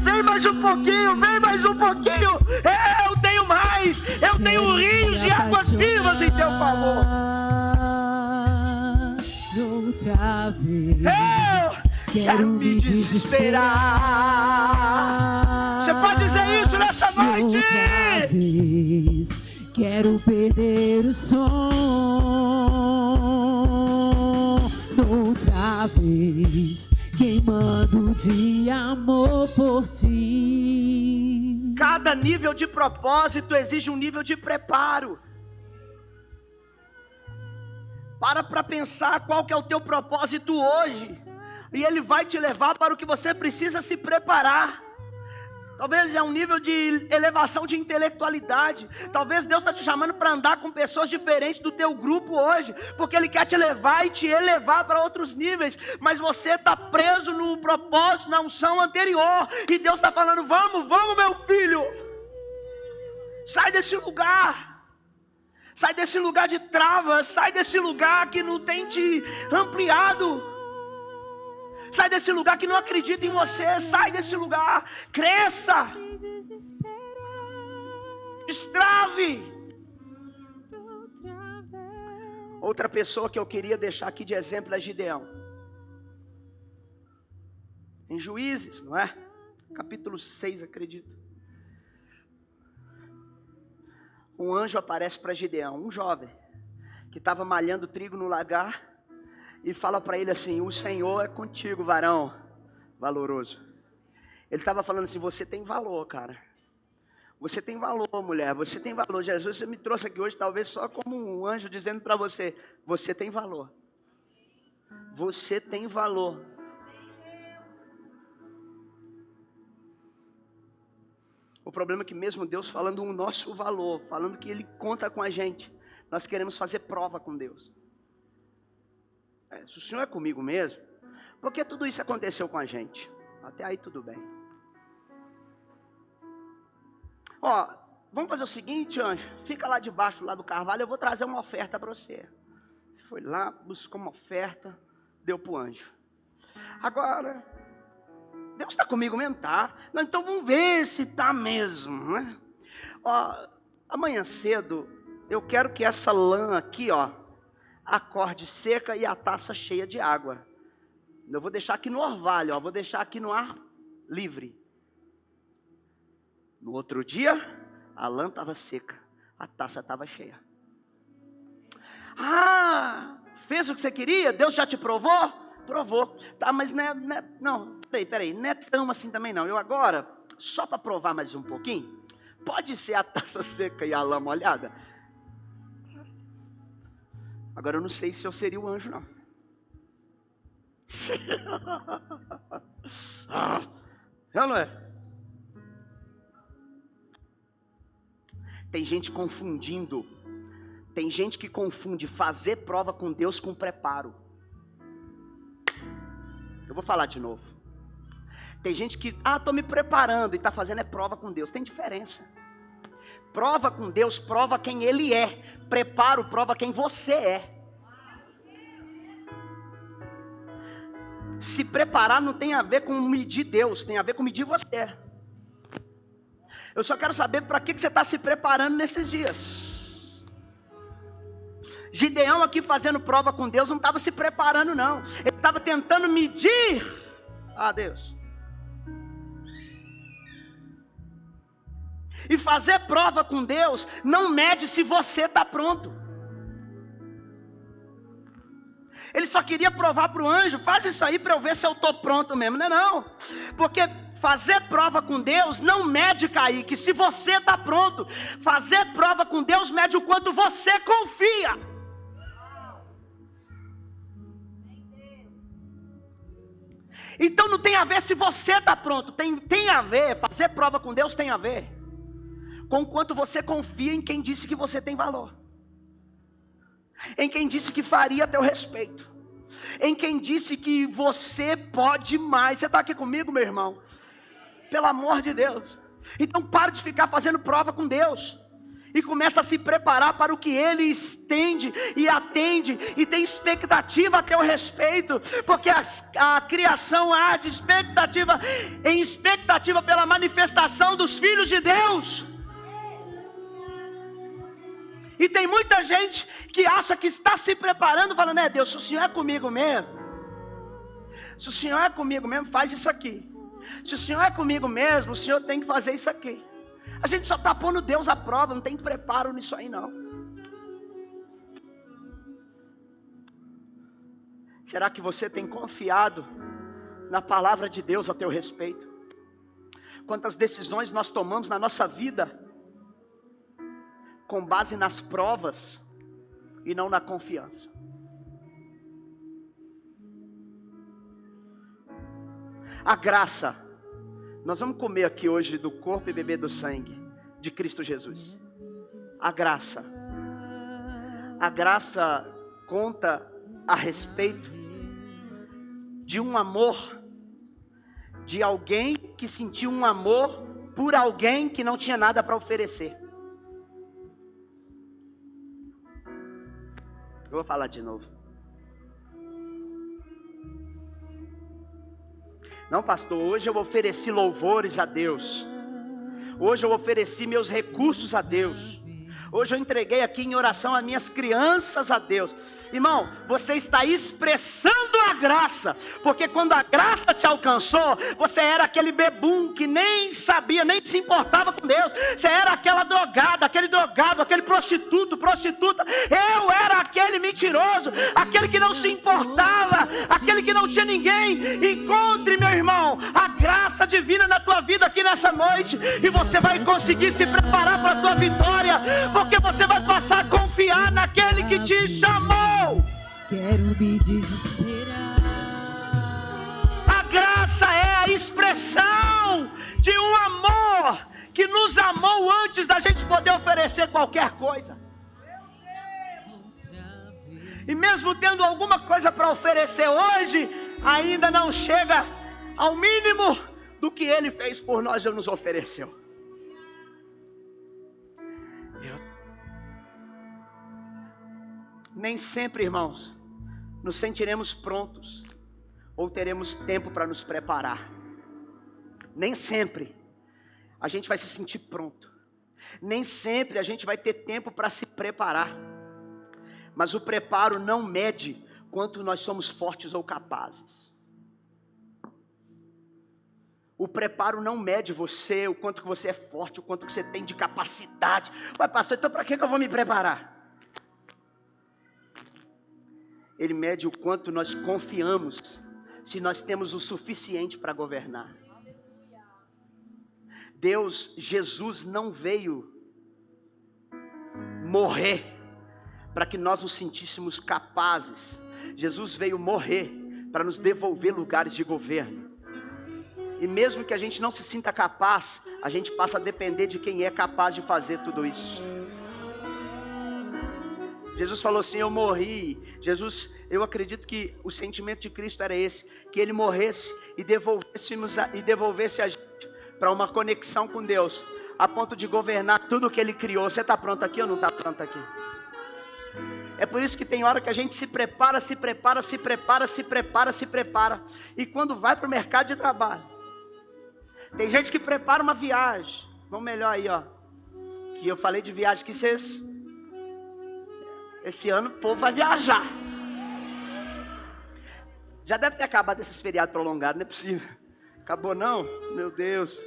Vem mais um pouquinho, vem mais um pouquinho. Eu tenho mais, eu tenho rios de águas vivas em teu favor. Outra vez quero me desesperar. Você pode dizer isso nessa noite? Outra vez quero perder o som. Outra vez queimando de amor por ti. Cada nível de propósito exige um nível de preparo. Para pensar qual que é o teu propósito hoje. E ele vai te levar para o que você precisa se preparar. Talvez é um nível de elevação de intelectualidade. Talvez Deus está te chamando para andar com pessoas diferentes do teu grupo hoje, porque Ele quer te levar e te elevar para outros níveis. Mas você está preso no propósito, na unção anterior. E Deus está falando, vamos meu filho. Sai desse lugar. Sai desse lugar de travas. Sai desse lugar que não tem te ampliado. Sai desse lugar que não acredita em você. Sai desse lugar. Cresça. Destrave. Outra pessoa que eu queria deixar aqui de exemplo é Gideão. Em Juízes, não é? Capítulo 6, acredito. Um anjo aparece para Gideão, um jovem, que estava malhando trigo no lagar. E fala para ele assim, o Senhor é contigo, varão valoroso. Ele estava falando assim, você tem valor, cara. Você tem valor, mulher, você tem valor. Jesus, você me trouxe aqui hoje talvez só como um anjo dizendo para você, você tem valor. Você tem valor. O problema é que mesmo Deus falando o nosso valor, falando que Ele conta com a gente, nós queremos fazer prova com Deus. Se o Senhor é comigo mesmo, por que tudo isso aconteceu com a gente? Até aí tudo bem. Ó, vamos fazer o seguinte, anjo. Fica lá debaixo lá do carvalho, eu vou trazer uma oferta para você. Foi lá, buscou uma oferta, deu para o anjo. Agora, Deus está comigo mesmo? Tá. Não, então vamos ver se está mesmo, né? Ó, amanhã cedo, eu quero que essa lã aqui, ó, acorde seca e a taça cheia de água. Eu vou deixar aqui no orvalho, ó, vou deixar aqui no ar livre. No outro dia, a lã estava seca, a taça estava cheia. Ah, fez o que você queria? Deus já te provou? Provou. Tá, mas não, peraí, não é tão assim também não. Eu agora, só para provar mais um pouquinho, pode ser a taça seca e a lã molhada? Agora eu não sei se eu seria o anjo, não. É, não é? Tem gente confundindo. Tem gente que confunde fazer prova com Deus com preparo. Eu vou falar de novo. Tem gente que, estou me preparando e está fazendo é prova com Deus. Tem diferença. Prova com Deus, prova quem Ele é. Preparo, prova quem você é. Se preparar não tem a ver com medir Deus, tem a ver com medir você. Eu só quero saber para que você está se preparando nesses dias. Gideão aqui fazendo prova com Deus não estava se preparando não. Ele estava tentando medir a Deus. E fazer prova com Deus não mede se você está pronto. Ele só queria provar para o anjo, faz isso aí para eu ver se eu estou pronto mesmo. Não é não, porque fazer prova com Deus não mede, Kaique, se você está pronto. Fazer prova com Deus mede o quanto você confia. Então não tem a ver se você está pronto, tem a ver, fazer prova com Deus tem a ver com o quanto você confia em quem disse que você tem valor, em quem disse que faria a teu respeito, em quem disse que você pode mais. Você está aqui comigo, meu irmão? Pelo amor de Deus. Então pare de ficar fazendo prova com Deus e começa a se preparar para o que Ele estende e atende e tem expectativa a teu respeito, porque a criação há de expectativa em expectativa pela manifestação dos filhos de Deus. E tem muita gente que acha que está se preparando, falando, Deus, se o Senhor é comigo mesmo, se o Senhor é comigo mesmo, faz isso aqui. Se o Senhor é comigo mesmo, o Senhor tem que fazer isso aqui. A gente só está pondo Deus à prova, não tem preparo nisso aí não. Será que você tem confiado na palavra de Deus a teu respeito? Quantas decisões nós tomamos na nossa vida com base nas provas e não na confiança. A graça, nós vamos comer aqui hoje do corpo e beber do sangue de Cristo Jesus. A graça conta a respeito de um amor, de alguém que sentiu um amor por alguém que não tinha nada para oferecer. Eu vou falar de novo. Não, pastor, hoje eu ofereci louvores a Deus. Hoje eu ofereci meus recursos a Deus. Hoje eu entreguei aqui em oração as minhas crianças a Deus. Irmão, você está expressando a graça, porque quando a graça te alcançou, você era aquele bebum que nem sabia, nem se importava com Deus. Você era aquela drogada, aquele drogado, aquele prostituto, prostituta. Eu era aquele mentiroso, aquele que não se importava, aquele que não tinha ninguém. Encontre, meu irmão, a graça divina na tua vida aqui nessa noite, e você vai conseguir se preparar para a tua vitória, porque você vai passar a confiar naquele que te chamou. Quero me desesperar. A graça é a expressão de um amor que nos amou antes da gente poder oferecer qualquer coisa. E mesmo tendo alguma coisa para oferecer hoje, ainda não chega ao mínimo do que Ele fez por nós e nos ofereceu. Nem sempre, irmãos, nos sentiremos prontos ou teremos tempo para nos preparar. Nem sempre a gente vai se sentir pronto. Nem sempre a gente vai ter tempo para se preparar. Mas o preparo não mede quanto nós somos fortes ou capazes. O preparo não mede você, o quanto que você é forte, o quanto que você tem de capacidade. Ué, pastor, então para que eu vou me preparar? Ele mede o quanto nós confiamos, se nós temos o suficiente para governar. Deus, Jesus não veio morrer para que nós nos sentíssemos capazes. Jesus veio morrer para nos devolver lugares de governo. E mesmo que a gente não se sinta capaz, a gente passa a depender de quem é capaz de fazer tudo isso. Jesus falou assim: eu morri. Eu acredito que o sentimento de Cristo era esse, que Ele morresse e devolvesse a gente para uma conexão com Deus, a ponto de governar tudo que Ele criou. Você está pronto aqui ou não está pronto aqui? É por isso que tem hora que a gente se prepara, e quando vai para o mercado de trabalho, tem gente que prepara uma viagem. Vamos melhor aí, ó, que eu falei de viagem, que esse ano o povo vai viajar. Já deve ter acabado esses feriados prolongados, não é possível. Acabou não? Meu Deus.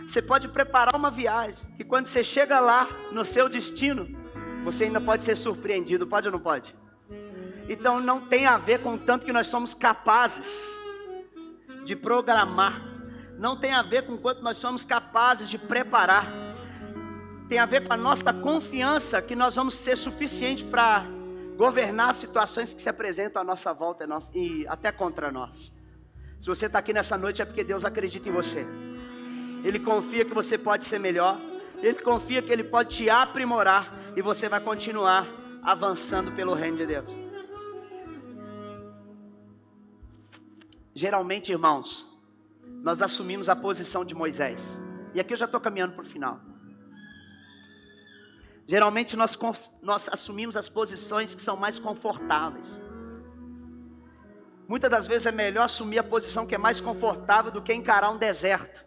Você pode preparar uma viagem, que quando você chega lá, no seu destino, você ainda pode ser surpreendido, pode ou não pode? Então não tem a ver com o tanto que nós somos capazes de programar. Não tem a ver com o quanto nós somos capazes de preparar. Tem a ver com a nossa confiança que nós vamos ser suficiente para governar as situações que se apresentam à nossa volta e até contra nós. Se você está aqui nessa noite é porque Deus acredita em você. Ele confia que você pode ser melhor. Ele confia que Ele pode te aprimorar, e você vai continuar avançando pelo reino de Deus. Geralmente, irmãos, nós assumimos a posição de Moisés. E aqui eu já estou caminhando para o final. Geralmente nós assumimos as posições que são mais confortáveis. Muitas das vezes é melhor assumir a posição que é mais confortável do que encarar um deserto.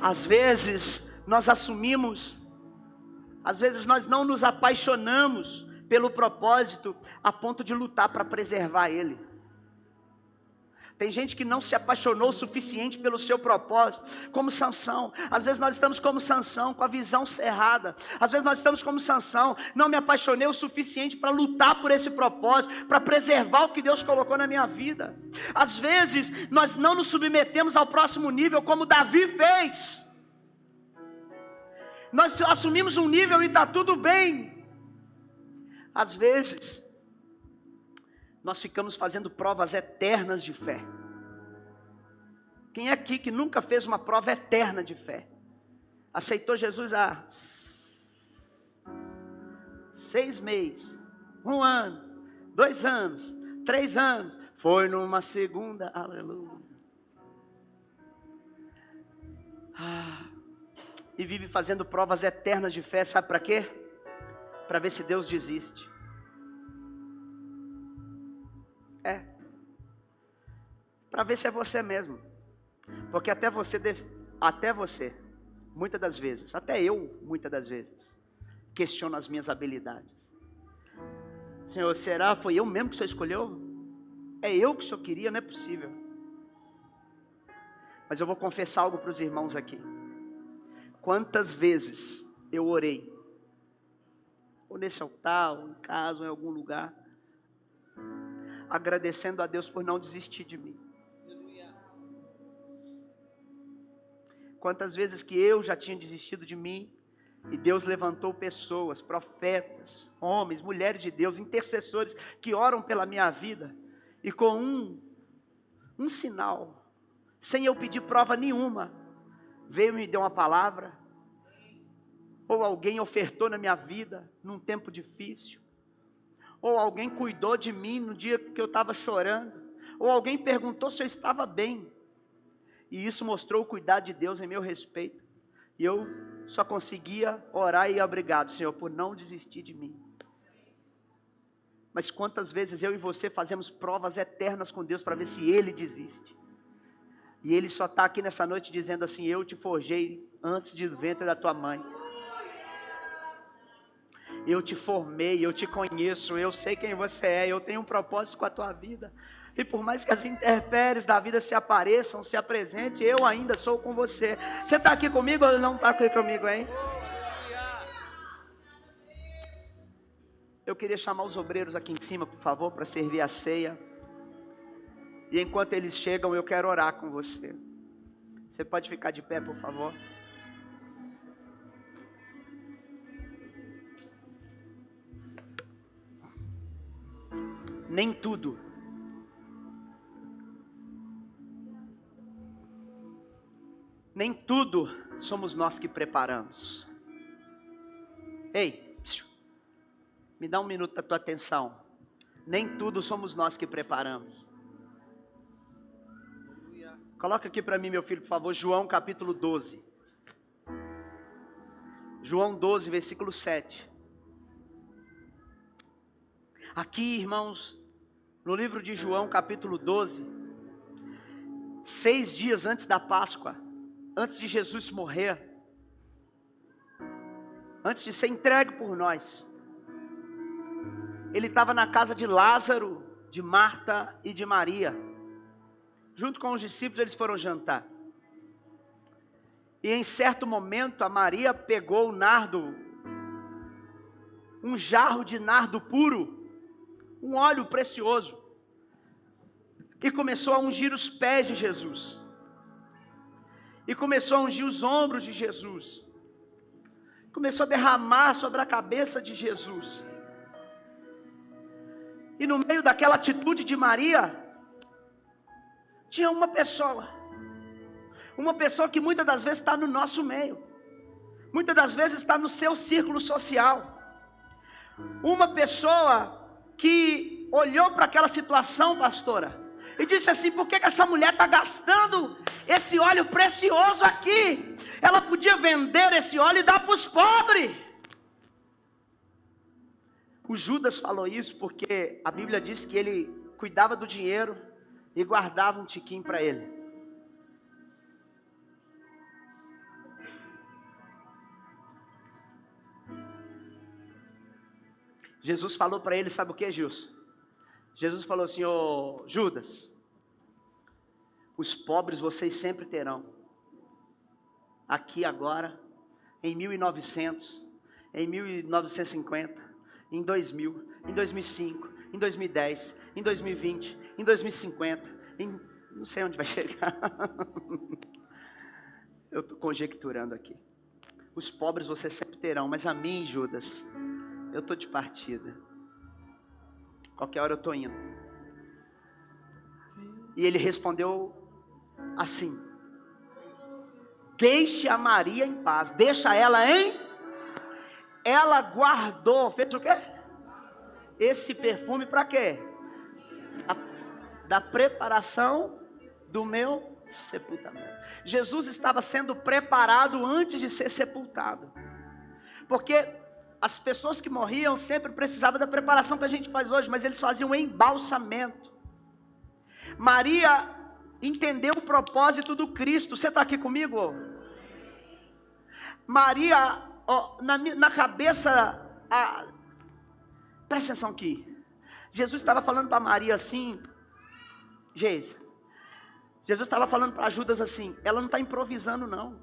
Às vezes nós não nos apaixonamos pelo propósito a ponto de lutar para preservar ele. Tem gente que não se apaixonou o suficiente pelo seu propósito, como Sansão. Às vezes nós estamos como Sansão, com a visão cerrada. Às vezes nós estamos como Sansão, não me apaixonei o suficiente para lutar por esse propósito, para preservar o que Deus colocou na minha vida. Às vezes nós não nos submetemos ao próximo nível como Davi fez. Nós assumimos um nível e está tudo bem. Às vezes nós ficamos fazendo provas eternas de fé. Quem é aqui que nunca fez uma prova eterna de fé? Aceitou Jesus há 6 meses, 1 ano, 2 anos, 3 anos. Foi numa segunda, aleluia. E vive fazendo provas eternas de fé, sabe para quê? Para ver se Deus desiste. Para ver se é você mesmo. Porque até você, muitas das vezes, até eu, muitas das vezes, questiono as minhas habilidades. Senhor, será? Foi eu mesmo que o Senhor escolheu? É eu que o Senhor queria? Não é possível. Mas eu vou confessar algo para os irmãos aqui. Quantas vezes eu orei, ou nesse altar, ou em casa, ou em algum lugar, agradecendo a Deus por não desistir de mim. Quantas vezes que eu já tinha desistido de mim, e Deus levantou pessoas, profetas, homens, mulheres de Deus, intercessores, que oram pela minha vida, e com um sinal, sem eu pedir prova nenhuma, veio e me deu uma palavra, ou alguém ofertou na minha vida, num tempo difícil, ou alguém cuidou de mim no dia que eu estava chorando, ou alguém perguntou se eu estava bem, e isso mostrou o cuidado de Deus em meu respeito, e eu só conseguia orar e obrigado, Senhor, por não desistir de mim. Mas quantas vezes eu e você fazemos provas eternas com Deus para ver se Ele desiste, e Ele só está aqui nessa noite dizendo assim: eu te forjei antes do ventre da tua mãe, eu te formei, eu te conheço, eu sei quem você é, eu tenho um propósito com a tua vida, e por mais que as intempéries da vida se apareçam, se apresentem, eu ainda sou com você. Você está aqui comigo ou não está aqui comigo, hein? Eu queria chamar os obreiros aqui em cima, por favor, para servir a ceia, e enquanto eles chegam, eu quero orar com você. Você pode ficar de pé, por favor? Nem tudo somos nós que preparamos. Ei, me dá um minuto da tua atenção. Nem tudo somos nós que preparamos. Coloca aqui para mim, meu filho, por favor, João capítulo 12. João 12, versículo 7. Aqui, irmãos, no livro de João capítulo 12, 6 dias antes da Páscoa, antes de Jesus morrer, antes de ser entregue por nós, ele estava na casa de Lázaro, de Marta e de Maria. Junto com os discípulos eles foram jantar. E em certo momento a Maria pegou o nardo, um jarro de nardo puro, um óleo precioso, e começou a ungir os pés de Jesus, e começou a ungir os ombros de Jesus, começou a derramar sobre a cabeça de Jesus. E no meio daquela atitude de Maria, tinha uma pessoa que muitas das vezes está no nosso meio, muitas das vezes está no seu círculo social, uma pessoa que olhou para aquela situação, pastora, e disse assim: por que essa mulher está gastando esse óleo precioso aqui? Ela podia vender esse óleo e dar para os pobres. O Judas falou isso porque a Bíblia diz que ele cuidava do dinheiro e guardava um tiquinho para ele. Jesus falou para ele, sabe o que, Gilson? Jesus falou assim: ô Judas, Os pobres vocês sempre terão. Aqui agora, em 1900, em 1950, em 2000, em 2005, em 2010, em 2020, em 2050, não sei onde vai chegar. Eu estou conjecturando aqui. Os pobres vocês sempre terão, mas a mim, Judas, eu estou de partida. Qualquer hora eu estou indo. E ele respondeu assim: deixe a Maria em paz, deixa ela em... Ela guardou, fez o quê? Esse perfume para quê? Da preparação do meu sepultamento. Jesus estava sendo preparado antes de ser sepultado, porque as pessoas que morriam sempre precisavam da preparação que a gente faz hoje, mas eles faziam um embalsamento. Maria entendeu o propósito do Cristo. Você está aqui comigo? Maria, na cabeça, presta atenção aqui. Jesus estava falando para Maria assim, Jesus estava falando para Judas assim, ela não está improvisando não.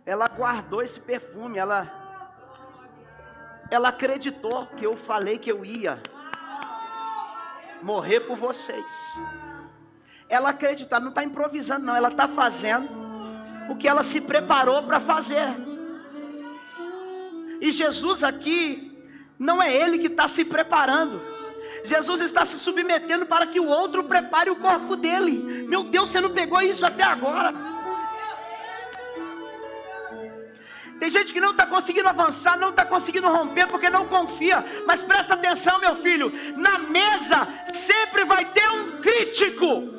Ela guardou esse perfume, ela acreditou que eu falei que eu ia morrer por vocês. Ela acreditou, ela não está improvisando não, ela está fazendo o que ela se preparou para fazer. E Jesus aqui, não é ele que está se preparando, Jesus está se submetendo para que o outro prepare o corpo dele. Meu Deus, você não pegou isso até agora? Tem gente que não está conseguindo avançar, não está conseguindo romper porque não confia. Mas presta atenção, meu filho, na mesa sempre vai ter um crítico.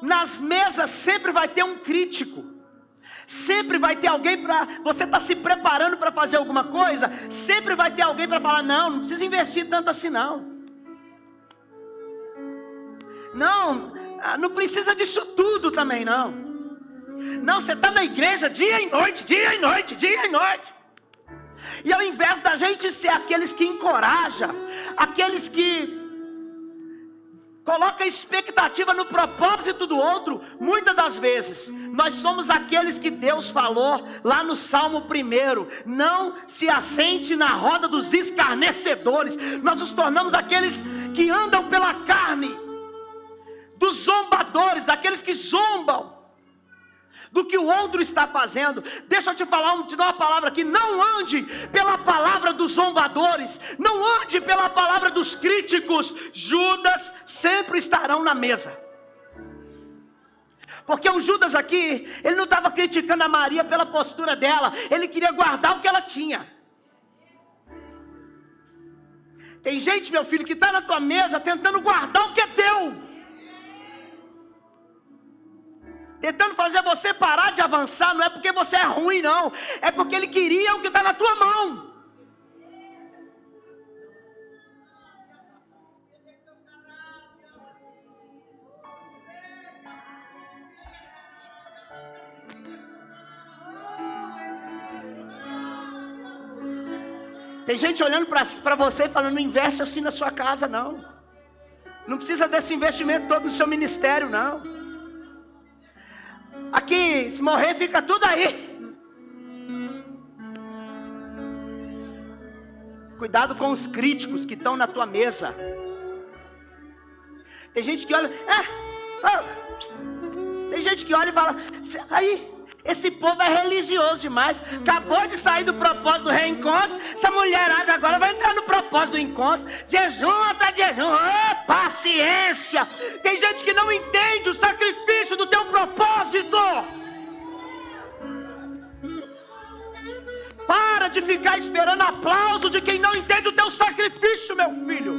Nas mesas sempre vai ter um crítico. Sempre vai ter alguém para... Você está se preparando para fazer alguma coisa, sempre vai ter alguém para falar, não precisa investir tanto assim não. Não precisa disso tudo também não. Não, você está na igreja dia e noite, dia e noite, dia e noite. E ao invés da gente ser aqueles que encorajam, aqueles que coloca expectativa no propósito do outro, muitas das vezes nós somos aqueles que Deus falou lá no Salmo 1: não se assente na roda dos escarnecedores. Nós nos tornamos aqueles que andam pela carne, dos zombadores, daqueles que zombam do que o outro está fazendo. Deixa eu te falar, te dar uma palavra aqui: não ande pela palavra dos zombadores, não ande pela palavra dos críticos. Judas sempre estarão na mesa, porque o Judas aqui, ele não estava criticando a Maria pela postura dela, ele queria guardar o que ela tinha. Tem gente, meu filho, que está na tua mesa tentando guardar o que é teu, tentando fazer você parar de avançar. Não é porque você é ruim não, é porque ele queria o que está na tua mão. Tem gente olhando para você e falando, não investe assim na sua casa não, não precisa desse investimento todo no seu ministério não. Aqui, se morrer, fica tudo aí. Cuidado com os críticos que estão na tua mesa. Tem gente que olha, tem gente que olha e fala, aí, esse povo é religioso demais, acabou de sair do propósito do reencontro, essa mulherada agora vai entrar no propósito do encontro, jejum atrás de jejum. Paciência. Tem gente que não entende o sacrifício do teu propósito. Para de ficar esperando aplauso de quem não entende o teu sacrifício, meu filho.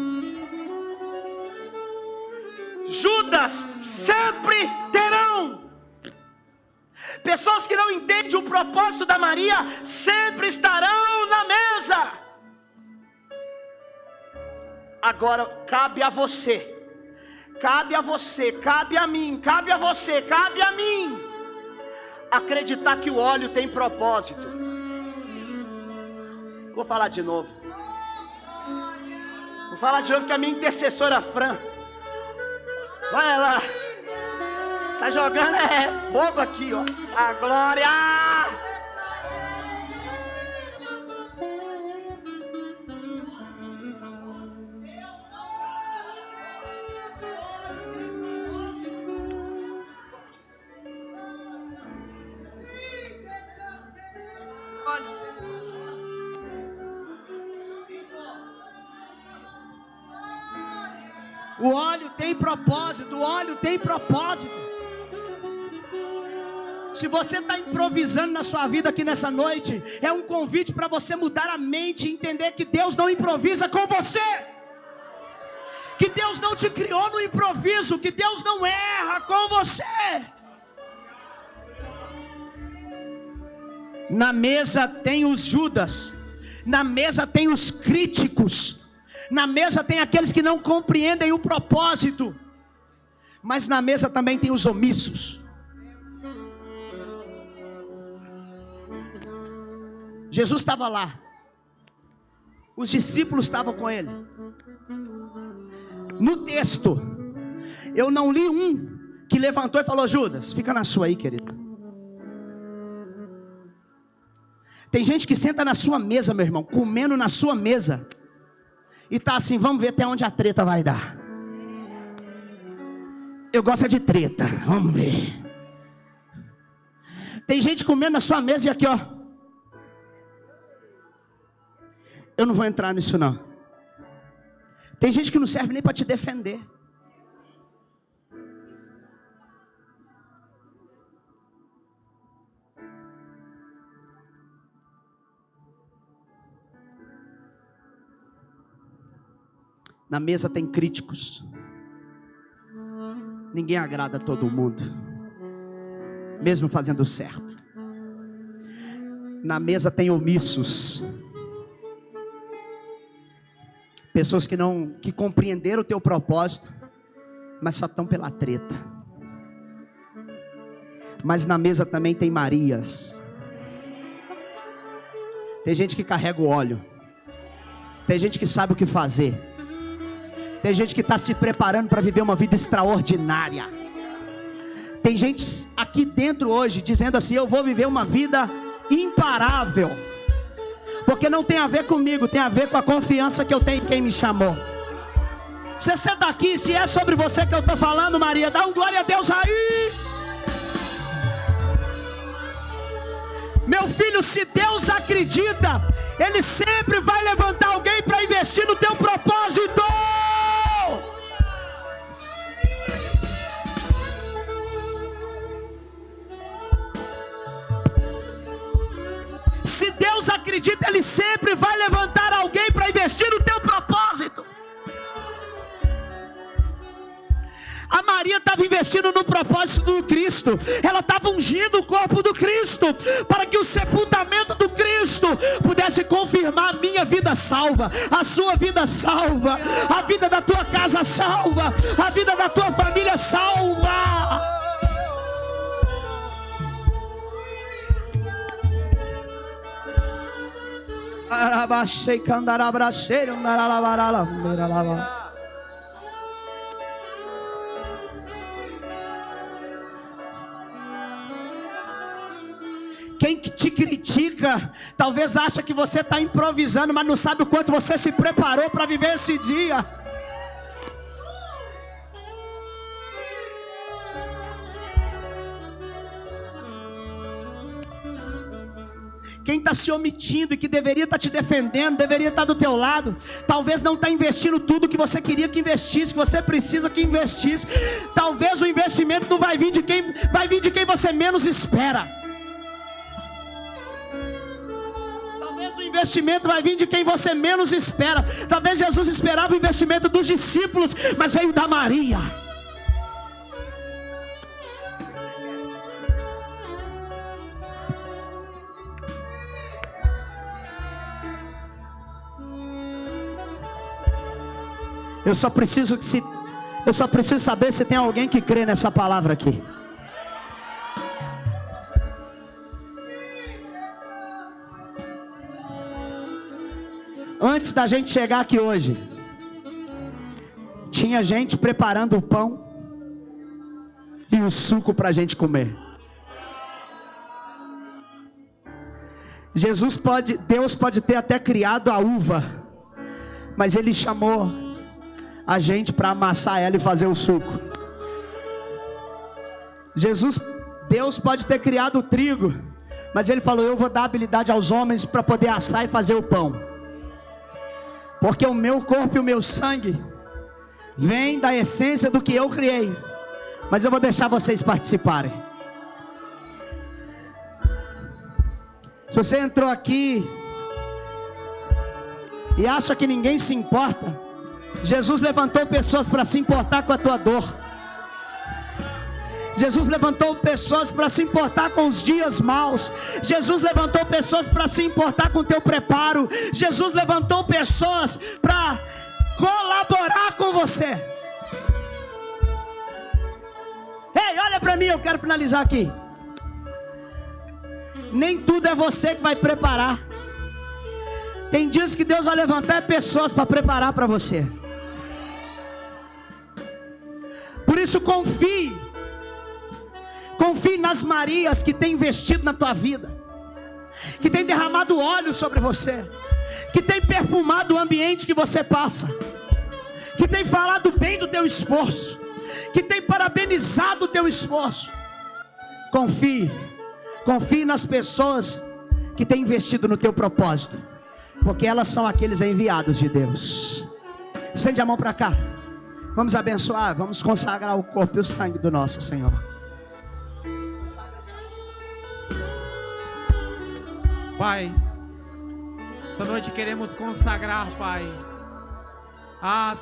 Judas sempre terão. Pessoas que não entendem o propósito da Maria sempre estarão na mesa. Agora cabe a você, cabe a você, cabe a mim, cabe a você, cabe a mim acreditar que o óleo tem propósito. Vou falar de novo. Vou falar de novo que a minha intercessora Fran, vai lá, tá jogando fogo aqui, ó. A glória! O óleo tem propósito, o óleo tem propósito. Se você está improvisando na sua vida aqui nessa noite, é um convite para você mudar a mente e entender que Deus não improvisa com você, que Deus não te criou no improviso, que Deus não erra com você. Na mesa tem os Judas, na mesa tem os críticos, na mesa tem aqueles que não compreendem o propósito, mas na mesa também tem os omissos. Jesus estava lá, os discípulos estavam com ele. No texto, eu não li um que levantou e falou: Judas, fica na sua aí, querido. Tem gente que senta na sua mesa, meu irmão, comendo na sua mesa, e tá assim, vamos ver até onde a treta vai dar. Eu gosto de treta, vamos ver. Tem gente comendo na sua mesa e aqui, ó. Eu não vou entrar nisso não. Tem gente que não serve nem para te defender. Na mesa tem críticos. Ninguém agrada a todo mundo, mesmo fazendo certo. Na mesa tem omissos. Pessoas que compreenderam o teu propósito, mas só estão pela treta. Mas na mesa também tem Marias. Tem gente que carrega o óleo. Tem gente que sabe o que fazer. Tem gente que está se preparando para viver uma vida extraordinária. Tem gente aqui dentro hoje dizendo assim: eu vou viver uma vida imparável. Porque não tem a ver comigo, tem a ver com a confiança que eu tenho em quem me chamou. Se você está aqui, se é sobre você que eu estou falando, Maria, dá um glória a Deus aí. Meu filho, se Deus acredita, Ele sempre vai levantar alguém para investir no teu propósito. Se Deus acredita, Ele sempre vai levantar alguém para investir no teu propósito. A Maria estava investindo no propósito do Cristo. Ela estava ungindo o corpo do Cristo, para que o sepultamento do Cristo pudesse confirmar: a minha vida salva, a sua vida salva, a vida da tua casa salva, a vida da tua família salva. Quem te critica talvez acha que você está improvisando, mas não sabe o quanto você se preparou para viver esse dia. Quem está se omitindo e que deveria estar te defendendo, deveria estar do teu lado, talvez não está investindo tudo que você queria que investisse, que você precisa que investisse. Talvez o investimento não vai vir de quem, vai vir de quem você menos espera. Talvez o investimento vai vir de quem você menos espera. Talvez Jesus esperava o investimento dos discípulos, mas veio da Maria. Eu só preciso saber se tem alguém que crê nessa palavra aqui. Antes da gente chegar aqui hoje, tinha gente preparando o pão e o suco para a gente comer. Deus pode ter até criado a uva, mas Ele chamou a gente para amassar ela e fazer o suco. Deus pode ter criado o trigo, mas Ele falou: eu vou dar habilidade aos homens para poder assar e fazer o pão. Porque o meu corpo e o meu sangue vem da essência do que eu criei, mas eu vou deixar vocês participarem. Se você entrou aqui e acha que ninguém se importa, Jesus levantou pessoas para se importar com a tua dor. Jesus levantou pessoas para se importar com os dias maus. Jesus levantou pessoas para se importar com o teu preparo. Jesus levantou pessoas para colaborar com você. Ei, olha para mim, eu quero finalizar aqui. Nem tudo é você que vai preparar. Tem dias que Deus vai levantar pessoas para preparar para você. Por isso confie nas Marias que tem investido na tua vida, que tem derramado óleo sobre você, que tem perfumado o ambiente que você passa, que tem falado bem do teu esforço, que tem parabenizado o teu esforço. Confie nas pessoas que têm investido no teu propósito, porque elas são aqueles enviados de Deus. Estende a mão para cá. Vamos abençoar, vamos consagrar o corpo e o sangue do nosso Senhor. Pai, essa noite queremos consagrar, Pai, a